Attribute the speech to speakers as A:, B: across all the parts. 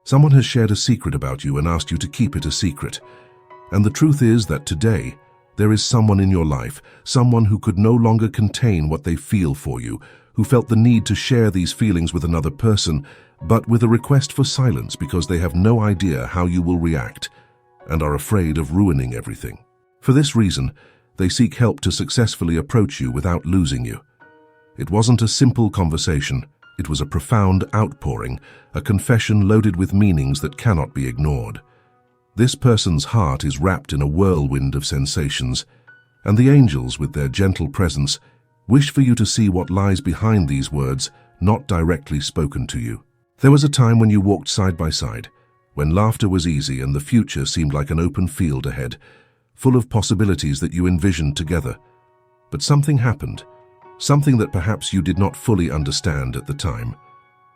A: Someone has shared a secret about you and asked you to keep it a secret. And the truth is that today, there is someone in your life, someone who could no longer contain what they feel for you, who felt the need to share these feelings with another person, but with a request for silence because they have no idea how you will react and are afraid of ruining everything. For this reason, they seek help to successfully approach you without losing you. It wasn't a simple conversation. It was a profound outpouring, a confession loaded with meanings that cannot be ignored. This person's heart is wrapped in a whirlwind of sensations, and the angels, with their gentle presence, wish for you to see what lies behind these words, not directly spoken to you. There was a time when you walked side by side, when laughter was easy and the future seemed like an open field ahead, full of possibilities that you envisioned together. But something happened, something that perhaps you did not fully understand at the time.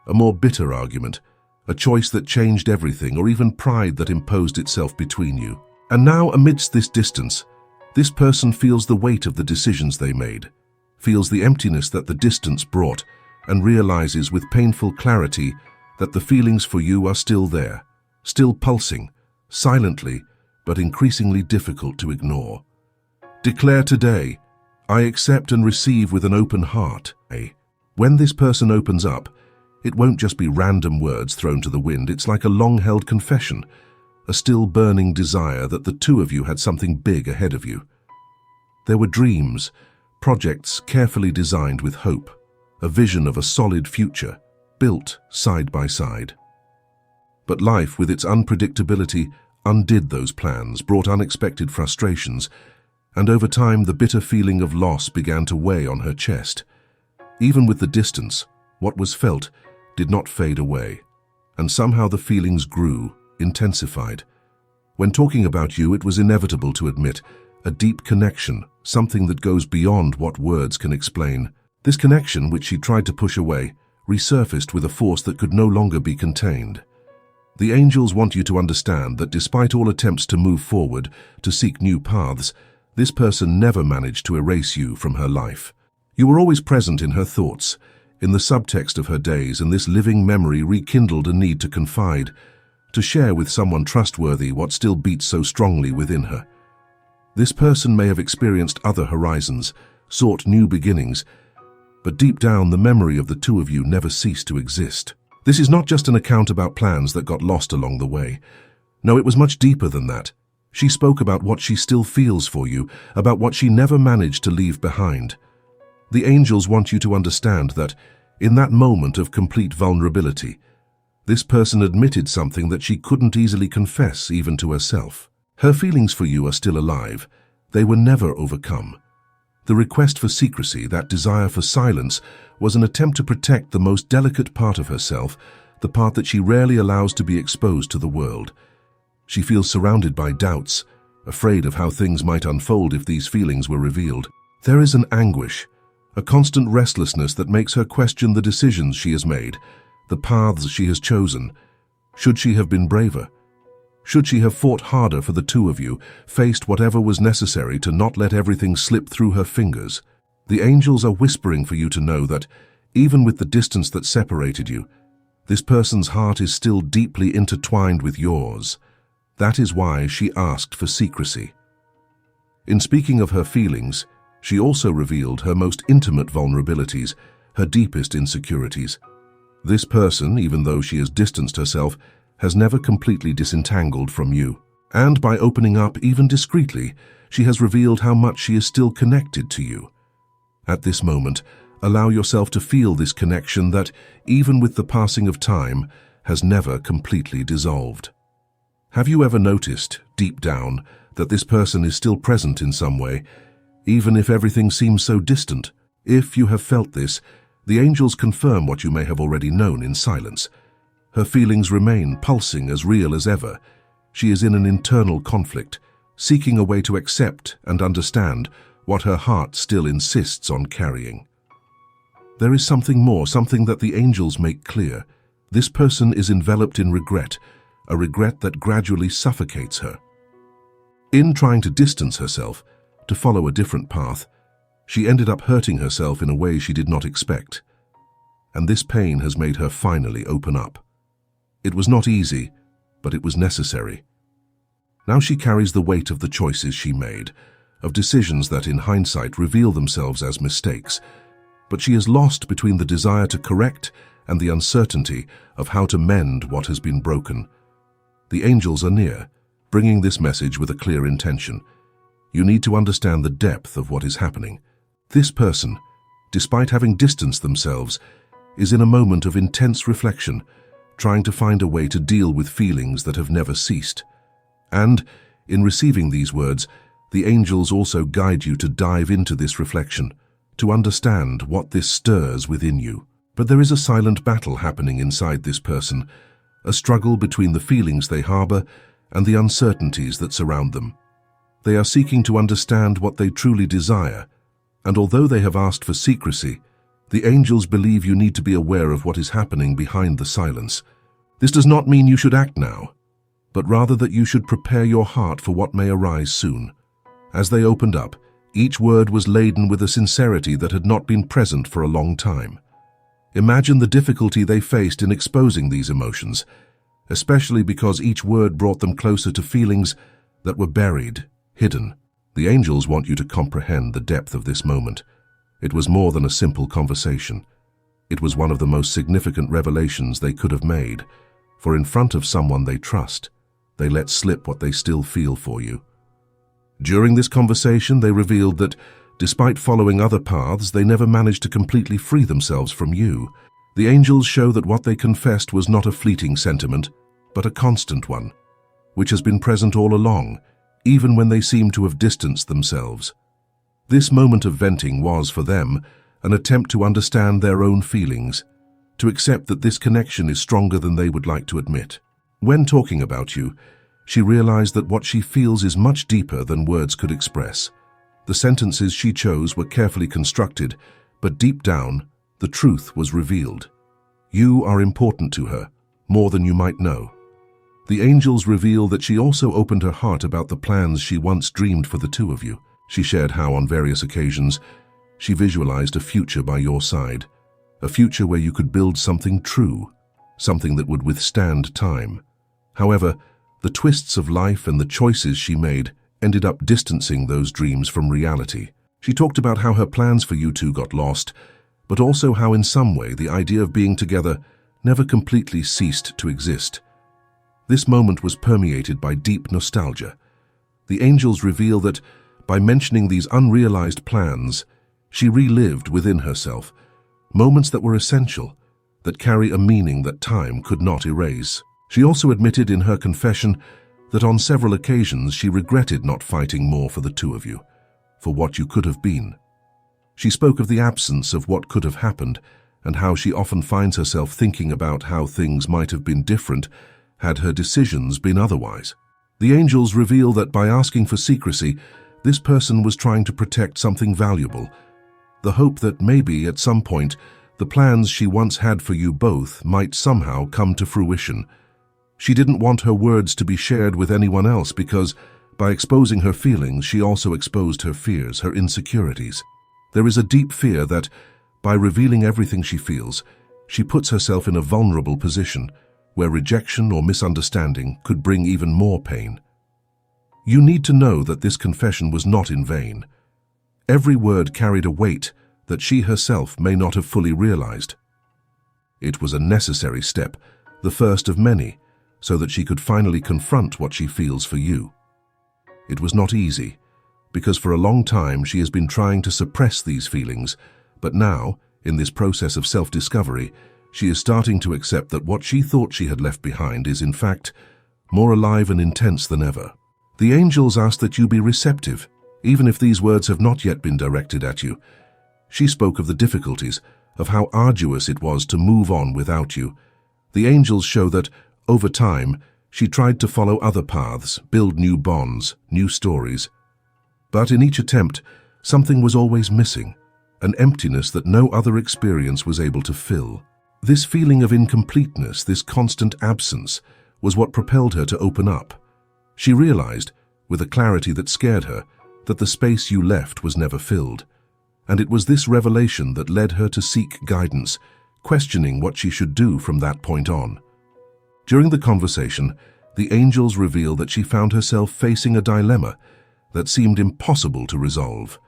A: A more bitter argument, a choice that changed everything, or even pride that imposed itself between you. And now, amidst this distance, this person feels the weight of the decisions they made, feels the emptiness that the distance brought, and realizes with painful clarity that the feelings for you are still there, still pulsing, silently, but increasingly difficult to ignore. Declare today, I accept and receive with an open heart. When this person opens up, it won't just be random words thrown to the wind. It's like a long-held confession, a still burning desire that the two of you had something big ahead of you. There were dreams, projects carefully designed with hope, a vision of a solid future, built side by side. But life, with its unpredictability, undid those plans, brought unexpected frustrations, and over time the bitter feeling of loss began to weigh on her chest. Even with the distance, what was felt did not fade away, and somehow the feelings grew, intensified. When talking about you, it was inevitable to admit a deep connection, something that goes beyond what words can explain. This connection, which she tried to push away, resurfaced with a force that could no longer be contained. The angels want you to understand that despite all attempts to move forward, to seek new paths, this person never managed to erase you from her life. You were always present in her thoughts, in the subtext of her days, and this living memory rekindled a need to confide, to share with someone trustworthy what still beats so strongly within her. This person may have experienced other horizons, sought new beginnings, but deep down the memory of the two of you never ceased to exist. This is not just an account about plans that got lost along the way. No, it was much deeper than that. She spoke about what she still feels for you, about what she never managed to leave behind. The angels want you to understand that, in that moment of complete vulnerability, this person admitted something that she couldn't easily confess even to herself. Her feelings for you are still alive. They were never overcome. The request for secrecy, that desire for silence, was an attempt to protect the most delicate part of herself, the part that she rarely allows to be exposed to the world. She feels surrounded by doubts, afraid of how things might unfold if these feelings were revealed. There is an anguish, a constant restlessness that makes her question the decisions she has made, the paths she has chosen. Should she have been braver? Should she have fought harder for the two of you, faced whatever was necessary to not let everything slip through her fingers? The angels are whispering for you to know that, even with the distance that separated you, this person's heart is still deeply intertwined with yours. That is why she asked for secrecy. In speaking of her feelings, she also revealed her most intimate vulnerabilities, her deepest insecurities. This person, even though she has distanced herself, has never completely disentangled from you. And by opening up even discreetly, she has revealed how much she is still connected to you. At this moment, allow yourself to feel this connection that, even with the passing of time, has never completely dissolved. Have you ever noticed, deep down, that this person is still present in some way, even if everything seems so distant? If you have felt this, the angels confirm what you may have already known in silence. Her feelings remain pulsing as real as ever. She is in an internal conflict, seeking a way to accept and understand what her heart still insists on carrying. There is something more, something that the angels make clear. This person is enveloped in regret, a regret that gradually suffocates her. In trying to distance herself, to follow a different path, she ended up hurting herself in a way she did not expect. And this pain has made her finally open up. It was not easy, but it was necessary. Now she carries the weight of the choices she made, of decisions that in hindsight reveal themselves as mistakes, but she is lost between the desire to correct and the uncertainty of how to mend what has been broken. The angels are near, bringing this message with a clear intention. You need to understand the depth of what is happening. This person, despite having distanced themselves, is in a moment of intense reflection, trying to find a way to deal with feelings that have never ceased. And, in receiving these words, the angels also guide you to dive into this reflection, to understand what this stirs within you. But there is a silent battle happening inside this person, a struggle between the feelings they harbor and the uncertainties that surround them. They are seeking to understand what they truly desire, and although they have asked for secrecy, the angels believe you need to be aware of what is happening behind the silence. This does not mean you should act now, but rather that you should prepare your heart for what may arise soon. As they opened up, each word was laden with a sincerity that had not been present for a long time. Imagine the difficulty they faced in exposing these emotions, especially because each word brought them closer to feelings that were buried, hidden. The angels want you to comprehend the depth of this moment. It was more than a simple conversation. It was one of the most significant revelations they could have made, for in front of someone they trust, they let slip what they still feel for you. During this conversation, they revealed that, despite following other paths, they never managed to completely free themselves from you. The angels show that what they confessed was not a fleeting sentiment, but a constant one, which has been present all along, even when they seem to have distanced themselves. This moment of venting was, for them, an attempt to understand their own feelings, to accept that this connection is stronger than they would like to admit. When talking about you, she realized that what she feels is much deeper than words could express. The sentences she chose were carefully constructed, but deep down, the truth was revealed. You are important to her, more than you might know. The angels reveal that she also opened her heart about the plans she once dreamed for the two of you. She shared how, on various occasions, she visualized a future by your side, a future where you could build something true, something that would withstand time. However, the twists of life and the choices she made ended up distancing those dreams from reality. She talked about how her plans for you two got lost, but also how in some way the idea of being together never completely ceased to exist. This moment was permeated by deep nostalgia. The angels reveal that, by mentioning these unrealized plans, she relived within herself moments that were essential, that carry a meaning that time could not erase. She also admitted in her confession that on several occasions she regretted not fighting more for the two of you, for what you could have been. She spoke of the absence of what could have happened and how she often finds herself thinking about how things might have been different had her decisions been otherwise. The angels reveal that by asking for secrecy, this person was trying to protect something valuable, the hope that maybe at some point the plans she once had for you both might somehow come to fruition. She didn't want her words to be shared with anyone else because, by exposing her feelings, she also exposed her fears, her insecurities. There is a deep fear that, by revealing everything she feels, she puts herself in a vulnerable position where rejection or misunderstanding could bring even more pain. You need to know that this confession was not in vain. Every word carried a weight that she herself may not have fully realized. It was a necessary step, the first of many, so that she could finally confront what she feels for you. It was not easy, because for a long time she has been trying to suppress these feelings, but now, in this process of self-discovery, she is starting to accept that what she thought she had left behind is, in fact, more alive and intense than ever. The angels ask that you be receptive, even if these words have not yet been directed at you. She spoke of the difficulties, of how arduous it was to move on without you. The angels show that, over time, she tried to follow other paths, build new bonds, new stories. But in each attempt, something was always missing, an emptiness that no other experience was able to fill. This feeling of incompleteness, this constant absence, was what propelled her to open up. She realized, with a clarity that scared her, that the space you left was never filled. And it was this revelation that led her to seek guidance, questioning what she should do from that point on. During the conversation, the angels reveal that she found herself facing a dilemma that seemed impossible to resolve.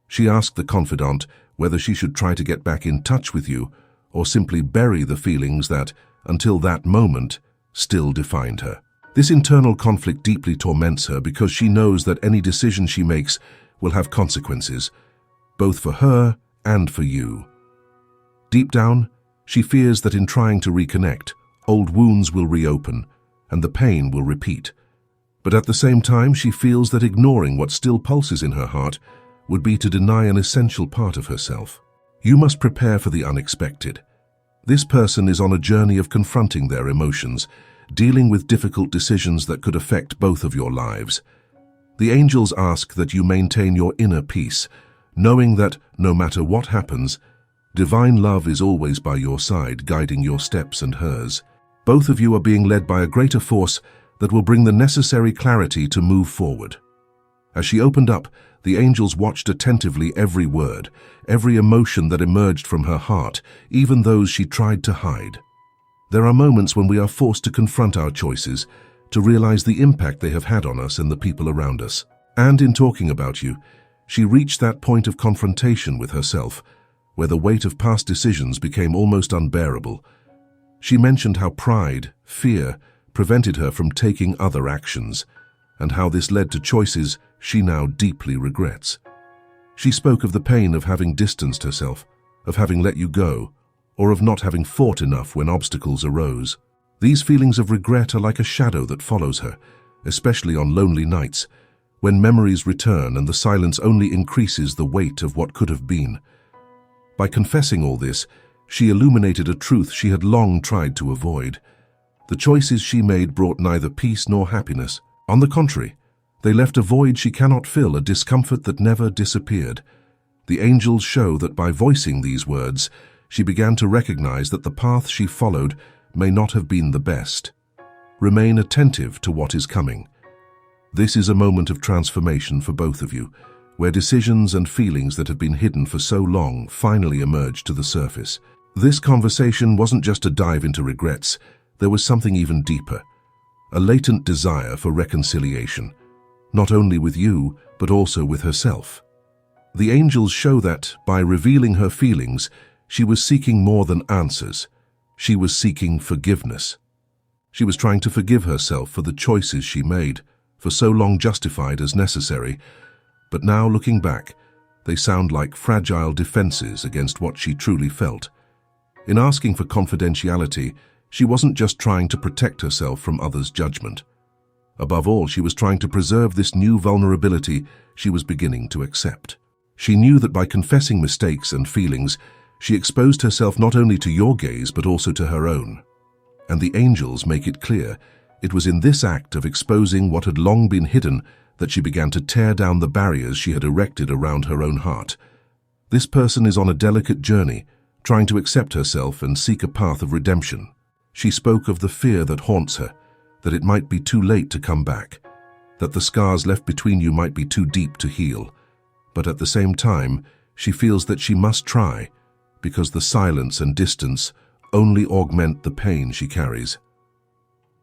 A: She asked the confidant whether she should try to get back in touch with you or simply bury the feelings that, until that moment, still defined her. This internal conflict deeply torments her because she knows that any decision she makes will have consequences, both for her and for you. Deep down, she fears that in trying to reconnect, old wounds will reopen and the pain will repeat. But at the same time, she feels that ignoring what still pulses in her heart would be to deny an essential part of herself. You must prepare for the unexpected. This person is on a journey of confronting their emotions, dealing with difficult decisions that could affect both of your lives. The angels ask that you maintain your inner peace, knowing that, no matter what happens, divine love is always by your side, guiding your steps and hers. Both of you are being led by a greater force that will bring the necessary clarity to move forward. As she opened up, the angels watched attentively every word, every emotion that emerged from her heart, even those she tried to hide. There are moments when we are forced to confront our choices, to realize the impact they have had on us and the people around us. And in talking about you, she reached that point of confrontation with herself, where the weight of past decisions became almost unbearable. She mentioned how pride, fear, prevented her from taking other actions, and how this led to choices she now deeply regrets. She spoke of the pain of having distanced herself, of having let you go, or of not having fought enough when obstacles arose. These feelings of regret are like a shadow that follows her, especially on lonely nights, when memories return and the silence only increases the weight of what could have been. By confessing all this, she illuminated a truth she had long tried to avoid. The choices she made brought neither peace nor happiness. On the contrary, they left a void she cannot fill, a discomfort that never disappeared. The angels show that by voicing these words, she began to recognize that the path she followed may not have been the best. Remain attentive to what is coming. This is a moment of transformation for both of you, where decisions and feelings that had been hidden for so long finally emerged to the surface. This conversation wasn't just a dive into regrets. There was something even deeper, a latent desire for reconciliation, not only with you, but also with herself. The angels show that, by revealing her feelings, she was seeking more than answers. She was seeking forgiveness. She was trying to forgive herself for the choices she made, for so long justified as necessary, but now looking back, they sound like fragile defenses against what she truly felt. In asking for confidentiality, she wasn't just trying to protect herself from others' judgment. Above all, she was trying to preserve this new vulnerability she was beginning to accept. She knew that by confessing mistakes and feelings, she exposed herself not only to your gaze but also to her own. And the angels make it clear it was in this act of exposing what had long been hidden that she began to tear down the barriers she had erected around her own heart. This person is on a delicate journey, trying to accept herself and seek a path of redemption. She spoke of the fear that haunts her, that it might be too late to come back, that the scars left between you might be too deep to heal. But at the same time, she feels that she must try, because the silence and distance only augment the pain she carries.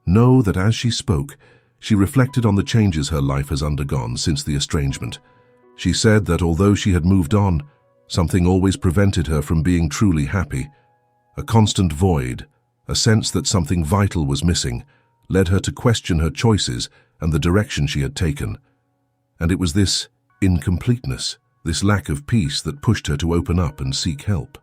A: Know that as she spoke, she reflected on the changes her life has undergone since the estrangement. She said that although she had moved on, something always prevented her from being truly happy. A constant void, a sense that something vital was missing, led her to question her choices and the direction she had taken. And it was this incompleteness, this lack of peace that pushed her to open up and seek help.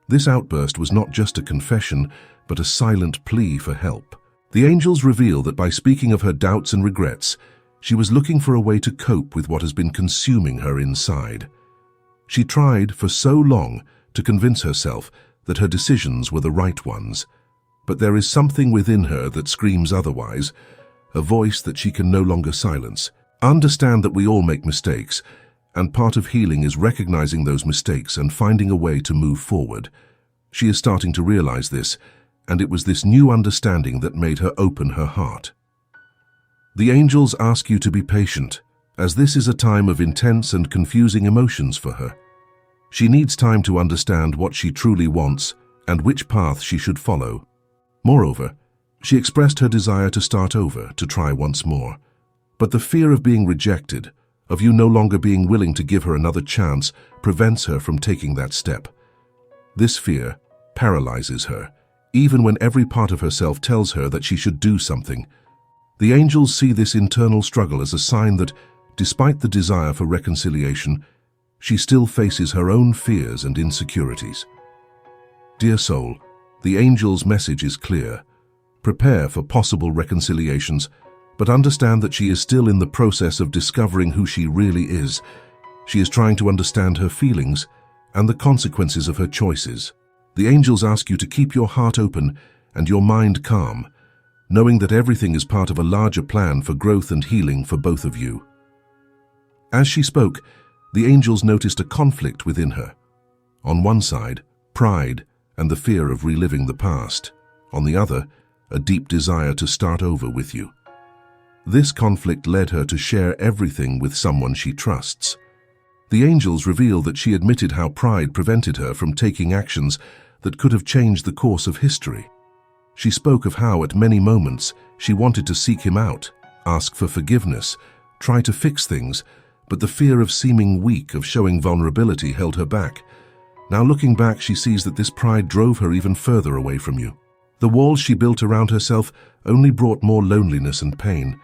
A: This outburst was not just a confession, but a silent plea for help. The angels reveal that by speaking of her doubts and regrets, she was looking for a way to cope with what has been consuming her inside. She tried for so long to convince herself that her decisions were the right ones, but there is something within her that screams otherwise, a voice that she can no longer silence. Understand that we all make mistakes, and part of healing is recognizing those mistakes and finding a way to move forward. She is starting to realize this, and it was this new understanding that made her open her heart. The angels ask you to be patient, as this is a time of intense and confusing emotions for her. She needs time to understand what she truly wants and which path she should follow. Moreover, She expressed her desire to start over, to try once more. But the fear of being rejected, of you no longer being willing to give her another chance, prevents her from taking that step. This fear paralyzes her, even when every part of herself tells her that she should do something. The angels see this internal struggle as a sign that, despite the desire for reconciliation, she still faces her own fears and insecurities. Dear soul, the angel's message is clear. Prepare for possible reconciliations, but understand that she is still in the process of discovering who she really is. She is trying to understand her feelings and the consequences of her choices. The angels ask you to keep your heart open and your mind calm, knowing that everything is part of a larger plan for growth and healing for both of you. As she spoke, the angels noticed a conflict within her. On one side, pride and the fear of reliving the past. On the other, a deep desire to start over with you. This conflict led her to share everything with someone she trusts. The angels reveal that she admitted how pride prevented her from taking actions that could have changed the course of history. She spoke of how at many moments she wanted to seek him out, ask for forgiveness, try to fix things, but the fear of seeming weak, of showing vulnerability, held her back. Now looking back, she sees that this pride drove her even further away from you. The walls she built around herself only brought more loneliness and pain.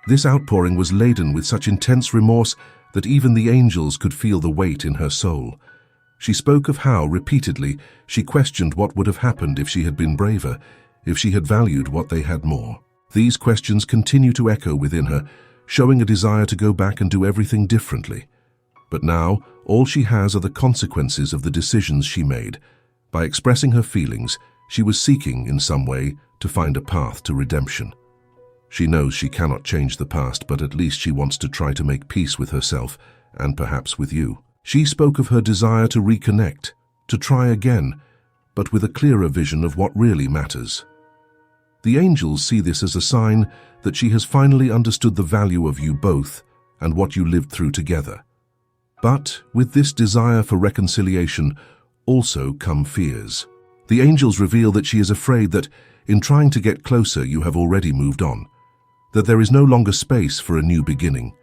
A: This outpouring was laden with such intense remorse that even the angels could feel the weight in her soul. She spoke of how, repeatedly, she questioned what would have happened if she had been braver, if she had valued what they had more. These questions continue to echo within her, showing a desire to go back and do everything differently. But now, all she has are the consequences of the decisions she made. By expressing her feelings, she was seeking, in some way, to find a path to redemption. She knows she cannot change the past, but at least she wants to try to make peace with herself, and perhaps with you. She spoke of her desire to reconnect, to try again, but with a clearer vision of what really matters. The angels see this as a sign that she has finally understood the value of you both and what you lived through together. But with this desire for reconciliation also come fears. The angels reveal that she is afraid that, in trying to get closer, you have already moved on, that there is no longer space for a new beginning.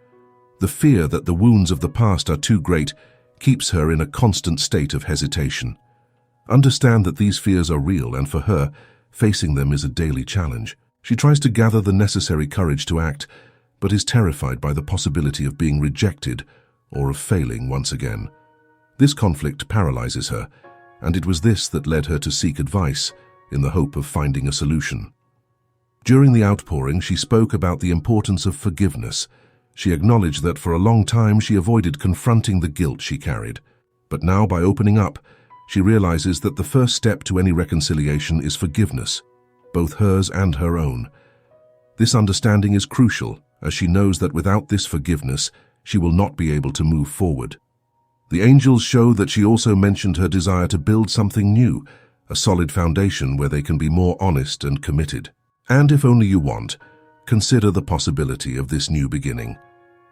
A: The fear that the wounds of the past are too great keeps her in a constant state of hesitation. Understand that these fears are real, and for her, facing them is a daily challenge. She tries to gather the necessary courage to act, but is terrified by the possibility of being rejected or of failing once again. This conflict paralyzes her, and it was this that led her to seek advice in the hope of finding a solution. During the outpouring, she spoke about the importance of forgiveness. She acknowledged that for a long time she avoided confronting the guilt she carried. But now, by opening up, she realizes that the first step to any reconciliation is forgiveness, both hers and her own. This understanding is crucial, as she knows that without this forgiveness, she will not be able to move forward. The angels show that she also mentioned her desire to build something new, a solid foundation where they can be more honest and committed. And if only you want, consider the possibility of this new beginning,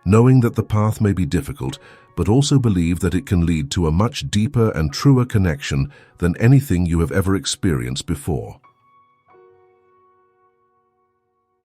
A: knowing that the path may be difficult, but also believe that it can lead to a much deeper and truer connection than anything you have ever experienced before.